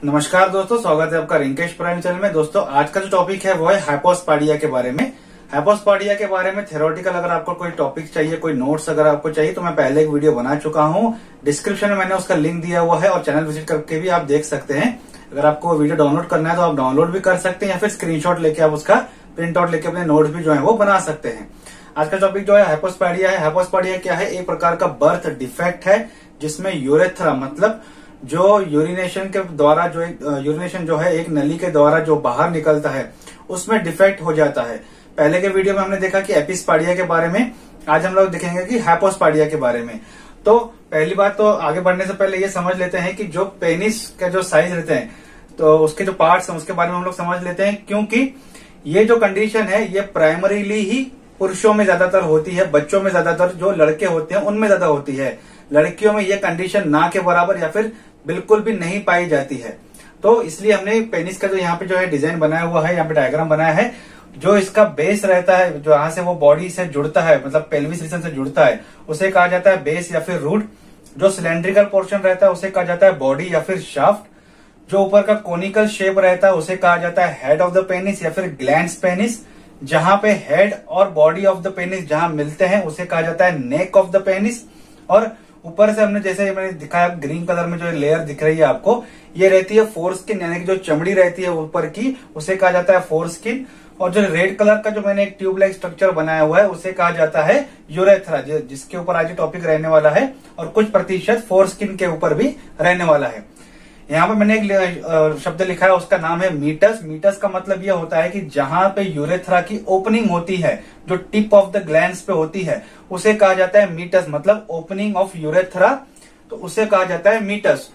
नमस्कार दोस्तों, स्वागत है आपका रिंकेश प्राइम चैनल में। दोस्तों आज का जो टॉपिक है वो है हाइपोस्पाडिया के बारे में। हाइपोस्पाडिया के बारे में थ्योरेटिकल अगर आपको कोई टॉपिक चाहिए, कोई नोट्स अगर आपको चाहिए तो मैं पहले एक वीडियो बना चुका हूँ। डिस्क्रिप्शन में मैंने उसका लिंक दिया हुआ है और चैनल विजिट करके भी आप देख सकते हैं। अगर आपको वीडियो डाउनलोड करना है तो आप डाउनलोड भी कर सकते हैं या फिर स्क्रीनशॉट लेके आप उसका प्रिंट आउट लेके अपने नोट्स भी जो है वो बना सकते हैं। आज का टॉपिक जो है हाइपोस्पाडिया है। हाइपोस्पाडिया क्या है? एक प्रकार का बर्थ डिफेक्ट है जिसमें यूरेथ्रा मतलब जो यूरिनेशन के द्वारा यूरिनेशन जो है एक नली के द्वारा जो बाहर निकलता है उसमें डिफेक्ट हो जाता है। पहले के वीडियो में हमने देखा कि एपिस्पाडिया के बारे में, आज हम लोग देखेंगे कि हाइपोस्पाडिया के बारे में। तो पहली बात तो आगे बढ़ने से पहले ये समझ लेते हैं कि जो पेनिस का जो साइज रहते हैं तो उसके जो पार्ट्स हैं उसके बारे में हम लोग समझ लेते हैं, क्योंकि ये जो कंडीशन है ये प्राइमरीली ही पुरुषों में ज्यादातर होती है, बच्चों में ज्यादातर जो लड़के होते हैं उनमें ज्यादा होती है। लड़कियों में ये कंडीशन ना के बराबर या फिर बिल्कुल भी नहीं पाई जाती है। तो इसलिए हमने पेनिस का जो यहाँ पे जो है डिजाइन बनाया हुआ है, यहाँ पे डायग्राम बनाया है। जो इसका बेस रहता है, जो यहाँ से वो बॉडी से जुड़ता है मतलब पेल्विस रीजन से जुड़ता है, उसे कहा जाता है बेस या फिर रूट। जो सिलेंड्रिकल पोर्शन रहता है उसे कहा जाता है बॉडी या फिर शाफ्ट। जो ऊपर का कोनिकल शेप रहता है उसे कहा जाता है हेड ऑफ द पेनिस या फिर ग्लैंड्स पेनिस। जहां पे हेड और बॉडी ऑफ द पेनिस जहां मिलते हैं उसे कहा जाता है नेक ऑफ द पेनिस। और ऊपर से हमने जैसे मैंने दिखाया ग्रीन कलर में जो लेयर दिख रही है आपको, ये रहती है फोरस्किन, यानी कि जो चमड़ी रहती है ऊपर की उसे कहा जाता है फोरस्किन। और जो रेड कलर का जो मैंने एक ट्यूब लाइक स्ट्रक्चर बनाया हुआ है उसे कहा जाता है यूरेथ्रा, जिसके ऊपर आज टॉपिक रहने वाला है और कुछ प्रतिशत फोरस्किन के ऊपर भी रहने वाला है। यहाँ पे मैंने एक शब्द लिखा है, उसका नाम है मीटस। मीटस का मतलब यह होता है कि जहां पे यूरेथ्रा की ओपनिंग होती है, जो टिप ऑफ द ग्लैंड्स पे होती है, उसे कहा जाता है मीटस, मतलब ओपनिंग ऑफ यूरेथ्रा, तो उसे कहा जाता है मीटस।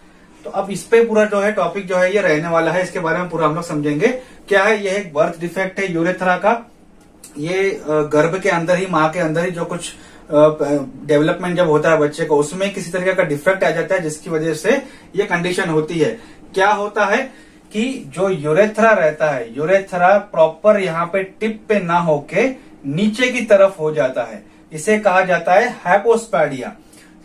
तो अब इस पे पूरा जो है टॉपिक जो है ये रहने वाला है, इसके बारे में पूरा हम लोग समझेंगे। क्या है? ये एक बर्थ डिफेक्ट है यूरेथ्रा का। ये गर्भ के अंदर ही, माँ के अंदर ही जो कुछ डेवलपमेंट जब होता है बच्चे को, उसमें किसी तरीके का डिफेक्ट आ जाता है जिसकी वजह से ये कंडीशन होती है। क्या होता है कि जो यूरेथ्रा रहता है, यूरेथ्रा प्रॉपर यहाँ पे टिप पे ना होके नीचे की तरफ हो जाता है, इसे कहा जाता है हाइपोस्पाडिया।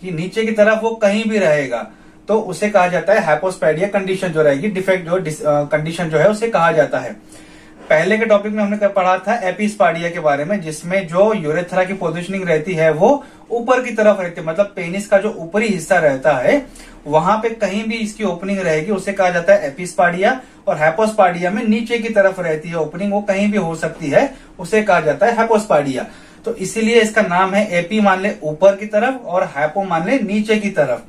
कि नीचे की तरफ वो कहीं भी रहेगा तो उसे कहा जाता है हाइपोस्पाडिया कंडीशन जो रहेगी, डिफेक्ट जो कंडीशन जो है उसे कहा जाता है। पहले के टॉपिक में हमने पढ़ा था एपिस्पाडिया के बारे में, जिसमें जो यूरेथ्रा की पोजीशनिंग रहती है वो ऊपर की तरफ रहती है, मतलब पेनिस का जो ऊपरी हिस्सा रहता है वहां पे कहीं भी इसकी ओपनिंग रहेगी उसे कहा जाता है एपिस्पाडिया। और हाइपोस्पाडिया में नीचे की तरफ रहती है ओपनिंग, वो कहीं भी हो सकती है, उसे कहा जाता है हाइपोस्पाडिया। तो इसीलिए इसका नाम है, एपी मान ले ऊपर की तरफ और हाइपो मान ले नीचे की तरफ।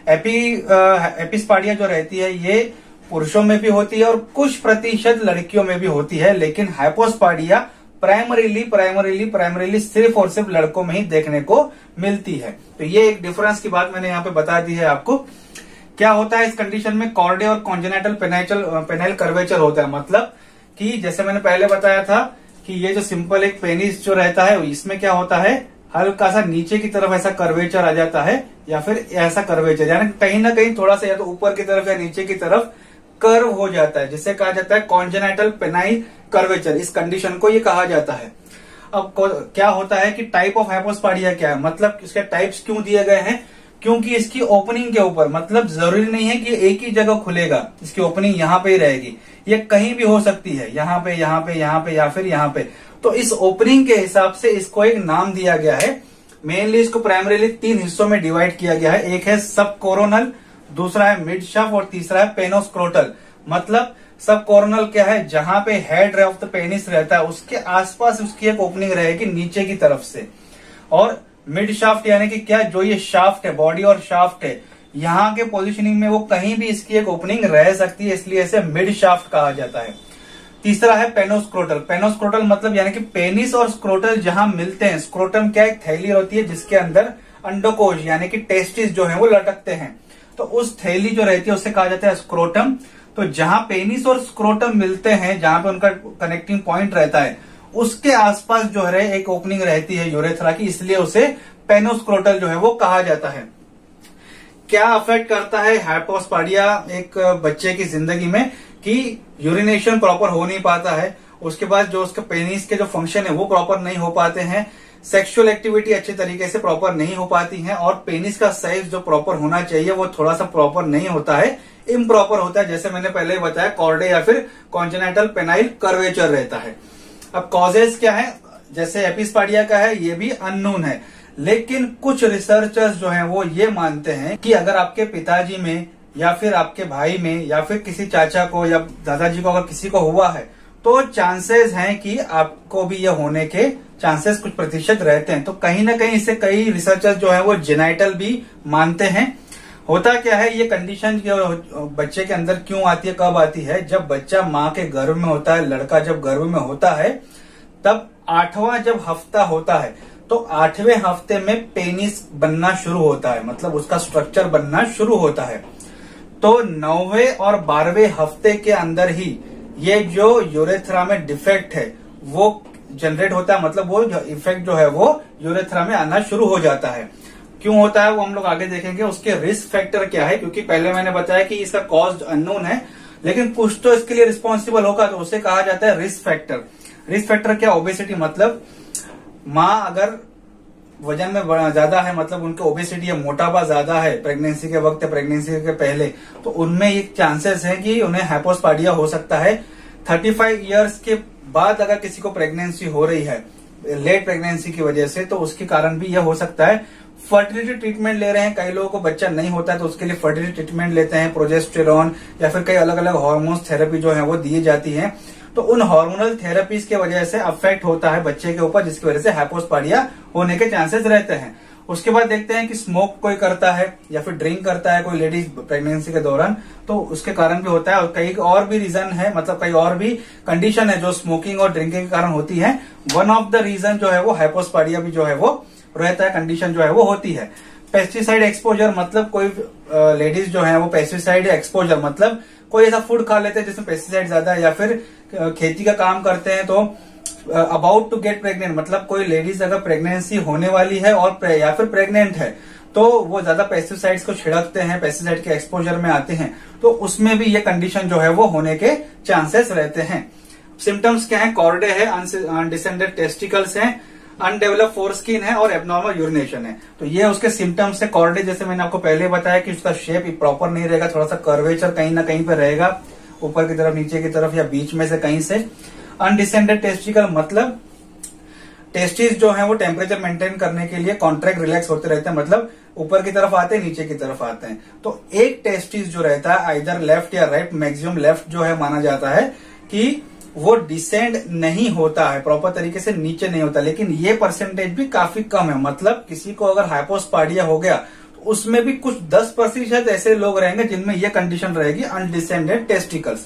एपिस्पाडिया जो रहती है ये पुरुषों में भी होती है और कुछ प्रतिशत लड़कियों में भी होती है, लेकिन हाइपोस्पाडिया प्राइमरीली सिर्फ और सिर्फ लड़कों में ही देखने को मिलती है। तो ये एक डिफरेंस की बात मैंने यहाँ पे बता दी है आपको। क्या होता है इस कंडीशन में? कॉर्डे और कॉन्जेनाइटल पेनाइल कर्वेचर होता है। मतलब कि जैसे मैंने पहले बताया था कि ये जो सिंपल एक पेनिस जो रहता है इसमें क्या होता है, हल्का सा नीचे की तरफ ऐसा कर्वेचर आ जाता है या फिर ऐसा कर्वेचर, यानी कहीं ना कहीं थोड़ा सा या तो ऊपर की तरफ या नीचे की तरफ कर्व हो जाता है, जिसे कहा जाता है कॉन्जेनाइटल पेनाइल कर्वेचर। इस कंडीशन को ये कहा जाता है। अब क्या होता है कि टाइप ऑफ हाइपोस्पाडिया क्या है, मतलब इसके टाइप्स क्यों दिए गए हैं? क्योंकि इसकी ओपनिंग के ऊपर, मतलब जरूरी नहीं है कि एक ही जगह खुलेगा, इसकी ओपनिंग यहाँ पे ही रहेगी, ये कहीं भी हो सकती है, यहाँ पे यहाँ पे यहाँ पे या फिर यहाँ पे। तो इस ओपनिंग के हिसाब से इसको एक नाम दिया गया है। मेनली इसको प्राइमरीली 3 हिस्सों में डिवाइड किया गया है। एक है सब कोरोनल, दूसरा है मिड शाफ्ट और तीसरा है पेनोस्क्रोटल। मतलब सब कोरोनल क्या है? जहां पे हेड ऑफ द पेनिस रहता है उसके आसपास उसकी एक ओपनिंग रहेगी नीचे की तरफ से। और मिड शाफ्ट यानी कि क्या, जो ये शाफ्ट है, बॉडी और शाफ्ट है, यहाँ के पोजीशनिंग में वो कहीं भी इसकी एक ओपनिंग रह सकती है, इसलिए इसे मिड शाफ्ट कहा जाता है। तीसरा है पेनोस्क्रोटल। पेनोस्क्रोटल मतलब यानी कि पेनिस और स्क्रोटल जहां मिलते हैं। स्क्रोटम क्या, एक थैली होती है जिसके अंदर अंडकोश यानी कि टेस्टिस जो है वो लटकते हैं, तो उस थैली जो रहती है उसे कहा जाता है स्क्रोटम। तो जहां पेनिस और स्क्रोटम मिलते हैं, जहां पे उनका कनेक्टिंग पॉइंट रहता है, उसके आसपास जो है एक ओपनिंग रहती है यूरेथ्रा की, इसलिए उसे पेनोस्क्रोटल जो है वो कहा जाता है। क्या अफेक्ट करता है हाइपोस्पाडिया एक बच्चे की जिंदगी में? कि यूरिनेशन प्रॉपर हो नहीं पाता है, उसके बाद जो उसका पेनिस के जो फंक्शन है वो प्रॉपर नहीं हो पाते हैं, सेक्सुअल एक्टिविटी अच्छे तरीके से प्रॉपर नहीं हो पाती है और पेनिस का साइज जो प्रॉपर होना चाहिए वो थोड़ा सा प्रॉपर नहीं होता है। इम्प्रॉपर होता है, जैसे मैंने पहले ही बताया कॉर्डे या फिर कॉन्जेनाइटल पेनाइल कर्वेचर रहता है। अब कॉजेज क्या है, जैसे एपिस्पाडिया का है ये भी अननोन है, लेकिन कुछ रिसर्चर्स जो हैं वो ये मानते हैं कि अगर आपके पिताजी में या फिर आपके भाई में या फिर किसी चाचा को या दादाजी को अगर किसी को हुआ है तो चांसेस हैं कि आपको भी ये होने के चांसेस कुछ प्रतिशत रहते हैं। तो कहीं ना कहीं इससे कई रिसर्चर्स जो है वो जेनाइटल भी मानते हैं। होता क्या है, ये कंडीशन बच्चे के अंदर क्यों आती है, कब आती है, जब बच्चा माँ के गर्भ में होता है, लड़का जब गर्भ में होता है तब 8वां जब हफ्ता होता है तो 8वें हफ्ते में पेनिस बनना शुरू होता है, मतलब उसका स्ट्रक्चर बनना शुरू होता है। तो 9वें और 12वें हफ्ते के अंदर ही ये जो यूरेथ्रा में डिफेक्ट है वो जनरेट होता है, मतलब वो इफेक्ट जो है वो यूरेथ्रा में आना शुरू हो जाता है। क्यों होता है वो हम लोग आगे देखेंगे। उसके रिस्क फैक्टर क्या है, क्योंकि पहले मैंने बताया कि इसका कॉज अननोन है, लेकिन कुछ तो इसके लिए रिस्पॉन्सिबल होगा, तो उसे कहा जाता है रिस्क फैक्टर। रिस्क फैक्टर क्या, ओबेसिटी, मतलब माँ अगर वजन में ज्यादा है, मतलब उनके ओबेसिटी है, मोटापा ज्यादा है प्रेगनेंसी के वक्त या प्रेगनेंसी के पहले, तो उनमें एक चांसेस है कि उन्हें हाइपोस्पाडिया हो सकता है। 35 इयर्स के बाद अगर किसी को प्रेगनेंसी हो रही है लेट प्रेगनेंसी की वजह से, तो उसके कारण भी यह हो सकता है। फर्टिलिटी ट्रीटमेंट ले रहे हैं, कई लोगों को बच्चा नहीं होता है तो उसके लिए फर्टिलिटी ट्रीटमेंट लेते हैं, प्रोजेस्टेरॉन या फिर कई अलग अलग हार्मोन्स थेरेपी जो है वो दी जाती है। तो उन हार्मोनल थेरेपीज के वजह से अफेक्ट होता है बच्चे के ऊपर, जिसकी वजह से हाइपोस्पाडिया होने के चांसेस रहते हैं। उसके बाद देखते हैं कि स्मोक कोई करता है या फिर ड्रिंक करता है कोई लेडीज प्रेगनेंसी के दौरान, तो उसके कारण भी होता है। और कई और भी रीजन है, मतलब कई और भी कंडीशन है जो स्मोकिंग और ड्रिंकिंग के कारण होती है। वन ऑफ द रीजन जो है वो हाइपोस्पाडिया भी जो है वो रहता है, कंडीशन जो है वो होती है। पेस्टिसाइड एक्सपोजर, मतलब कोई लेडीज जो है वो पेस्टिसाइड एक्सपोजर, मतलब कोई ऐसा फूड खा लेते हैं जिसमें पेस्टिसाइड ज्यादा है, या फिर खेती का काम करते हैं तो अबाउट टू गेट प्रेग्नेंट, मतलब कोई लेडीज अगर प्रेगनेंसी होने वाली है और या फिर प्रेग्नेंट है तो वो ज्यादा पेस्टिसाइड्स को छिड़कते हैं, पेस्टिसाइड के एक्सपोजर में आते हैं, तो उसमें भी ये कंडीशन जो है वो होने के चांसेस रहते हैं। सिम्टम्स क्या है, कॉर्डे है, अनडिसेंडेड टेस्टिकल्स हैं, अनडेवलप फोरस्किन है और एब्नॉर्मल यूरिनेशन है। तो ये उसके सिम्टम्स है। कॉर्डे जैसे मैंने आपको पहले बताया कि उसका शेप प्रॉपर नहीं रहेगा, थोड़ा सा कर्वेचर कहीं ना कहीं पे रहेगा, ऊपर की तरफ, नीचे की तरफ या बीच में से कहीं से। अनडिसेंडेड टेस्टिकल, मतलब टेस्टिस जो है वो टेम्परेचर मेंटेन करने के लिए कॉन्ट्रैक्ट रिलैक्स होते रहते हैं, मतलब ऊपर की तरफ आते हैं, नीचे की तरफ आते हैं। तो एक टेस्टिस जो रहता है आइदर लेफ्ट या राइट, मैक्सिमम लेफ्ट जो है माना जाता है कि वो डिसेंड नहीं होता है, प्रॉपर तरीके से नीचे नहीं होता, लेकिन ये परसेंटेज भी काफी कम है। मतलब किसी को अगर हाइपोस्पाडिया हो गया तो उसमें भी कुछ 10% ऐसे लोग रहेंगे जिनमें ये कंडीशन रहेगी, अनडिसेंडेड टेस्टिकल्स।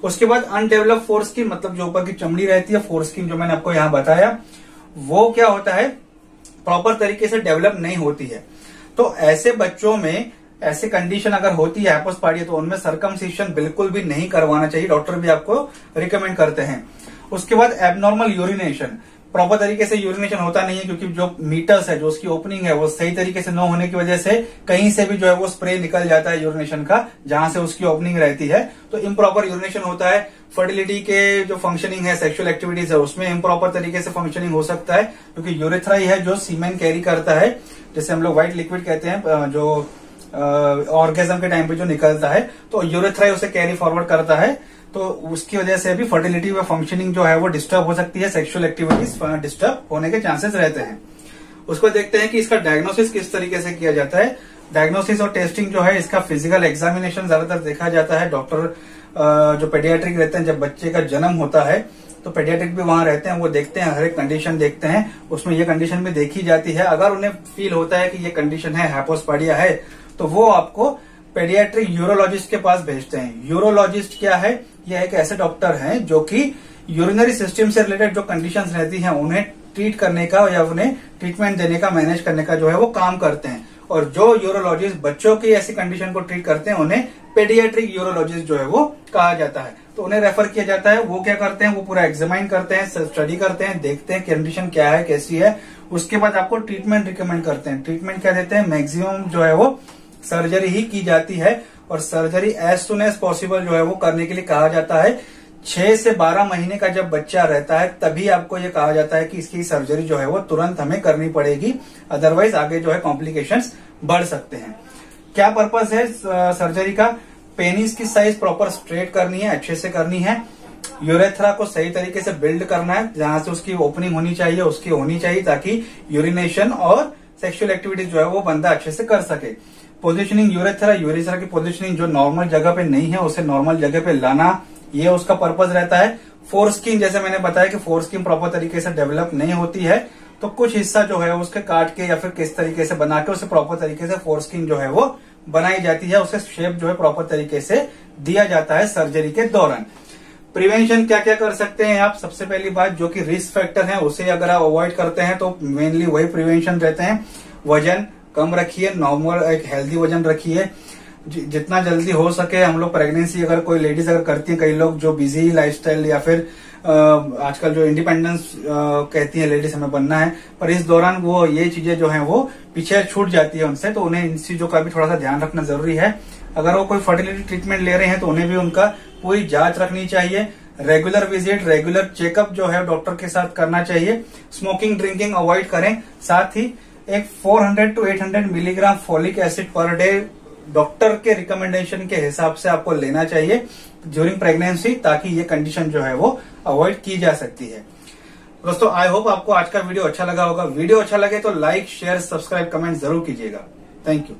उसके बाद अनडेवलप फोरस्किन, मतलब जो ऊपर की चमड़ी रहती है, फोरस्किन जो मैंने आपको यहां बताया, वो क्या होता है, प्रॉपर तरीके से डेवलप नहीं होती है। तो ऐसे बच्चों में ऐसे कंडीशन अगर होती है हाइपोस्पाडिया, तो उनमें सर्कमसिशन बिल्कुल भी नहीं करवाना चाहिए, डॉक्टर भी आपको रिकमेंड करते हैं। उसके बाद एबनॉर्मल यूरिनेशन, प्रॉपर तरीके से यूरिनेशन होता नहीं है, क्योंकि जो मीटर्स है, जो उसकी ओपनिंग है, वो सही तरीके से न होने की वजह से कहीं से भी जो है वो स्प्रे निकल जाता है यूरिनेशन का, जहां से उसकी ओपनिंग रहती है, तो इम्प्रॉपर यूरिनेशन होता है। फर्टिलिटी के जो फंक्शनिंग है, सेक्सुअल एक्टिविटीज है, उसमें इम्प्रॉपर तरीके से फंक्शनिंग हो सकता है, क्योंकि यूरेथ्रा ही है जो सीमेन कैरी करता है, जैसे हम लोग व्हाइट लिक्विड कहते हैं, जो ऑर्गेजम के टाइम पे जो निकलता है, तो यूरेथ्रा उसे कैरी फॉरवर्ड करता है, तो उसकी वजह से भी फर्टिलिटी व फंक्शनिंग जो है वो डिस्टर्ब हो सकती है, सेक्सुअल एक्टिविटीज डिस्टर्ब होने के चांसेस रहते हैं। उसको देखते हैं कि इसका डायग्नोसिस किस तरीके से किया जाता है। डायग्नोसिस और टेस्टिंग जो है, इसका फिजिकल एग्जामिनेशन ज्यादातर देखा जाता है। डॉक्टर जो पेडियाट्रिक रहते हैं, जब बच्चे का जन्म होता है तो पेडियाट्रिक भी वहां रहते हैं, वो देखते हैं, हर एक कंडीशन देखते हैं, उसमें ये कंडीशन भी देखी जाती है। अगर उन्हें फील होता है कि ये कंडीशन है, हाइपोस्पाडिया है, तो वो आपको पेडियाट्रिक यूरोलॉजिस्ट के पास भेजते हैं। यूरोलॉजिस्ट क्या है, ये एक ऐसे डॉक्टर हैं जो कि यूरिनरी सिस्टम से रिलेटेड जो कंडीशंस रहती हैं उन्हें ट्रीट करने का या उन्हें ट्रीटमेंट देने का, मैनेज करने का जो है वो काम करते हैं। और जो यूरोलॉजिस्ट बच्चों की ऐसी कंडीशन को ट्रीट करते हैं उन्हें पेडियाट्रिक यूरोलॉजिस्ट जो है वो कहा जाता है। तो उन्हें रेफर किया जाता है। वो क्या करते हैं, वो पूरा एग्जामाइन करते हैं, स्टडी करते हैं, देखते हैं कंडीशन क्या है, कैसी है, उसके बाद आपको ट्रीटमेंट रिकमेंड करते हैं। ट्रीटमेंट क्या देते हैं, मैक्सिमम जो है वो सर्जरी ही की जाती है, और surgery as soon as possible जो है वो करने के लिए कहा जाता है। 6 से 12 महीने का जब बच्चा रहता है तभी आपको ये कहा जाता है कि इसकी सर्जरी जो है वो तुरंत हमें करनी पड़ेगी, अदरवाइज आगे जो है कॉम्प्लिकेशंस बढ़ सकते हैं। क्या पर्पस है सर्जरी का, पेनिस की साइज प्रॉपर स्ट्रेट करनी है, अच्छे से करनी है। यूरेथ्रा को सही तरीके से बिल्ड करना है, जहां से उसकी ओपनिंग होनी चाहिए उसकी होनी चाहिए, ताकि यूरिनेशन और सेक्सुअल एक्टिविटीज जो है वो बंदा अच्छे से कर सके। पोजिशनिंग यूरेथ्रा की पोजिशनिंग जो नॉर्मल जगह पे नहीं है उसे नॉर्मल जगह पे लाना, ये उसका पर्पज रहता है। फोरस्किन, जैसे मैंने बताया कि फोरस्किन प्रॉपर तरीके से डेवलप नहीं होती है, तो कुछ हिस्सा जो है उसके काट के या फिर किस तरीके से बना के उसे प्रॉपर तरीके से फोरस्किन जो है वो बनाई जाती है, उसे शेप जो है प्रॉपर तरीके से दिया जाता है सर्जरी के दौरान। प्रिवेंशन क्या क्या कर सकते हैं आप? सबसे पहली बात, जो कि रिस्क फैक्टर है उसे अगर आप अवॉइड करते हैं तो मेनली वही प्रिवेंशन रहते हैं। वजन कम रखिए, नॉर्मल एक हेल्दी वजन रखिए, जितना जल्दी हो सके। हम लोग प्रेगनेंसी अगर कोई लेडीज अगर करती है, कई लोग जो बिजी लाइफस्टाइल या फिर आजकल जो इंडिपेंडेंस कहती है लेडीज हमें बनना है, पर इस दौरान वो ये चीजें जो है वो पीछे छूट जाती है उनसे, तो उन्हें इन चीजों का भी थोड़ा सा ध्यान रखना जरूरी है। अगर वो कोई फर्टिलिटी ट्रीटमेंट ले रहे हैं तो उन्हें भी उनका पूरी जांच रखनी चाहिए। रेगुलर विजिट, रेगुलर चेकअप जो है डॉक्टर के साथ करना चाहिए। स्मोकिंग ड्रिंकिंग अवॉइड करें। साथ ही एक 400 to 800 milligram folic acid per day doctor के रिकमेंडेशन के हिसाब से आपको लेना चाहिए ड्यूरिंग प्रेगनेंसी, ताकि ये कंडीशन जो है वो अवॉइड की जा सकती है। दोस्तों, आई होप आपको आज का वीडियो अच्छा लगा होगा। वीडियो अच्छा लगे तो लाइक, शेयर, सब्सक्राइब, कमेंट जरूर कीजिएगा। Thank you.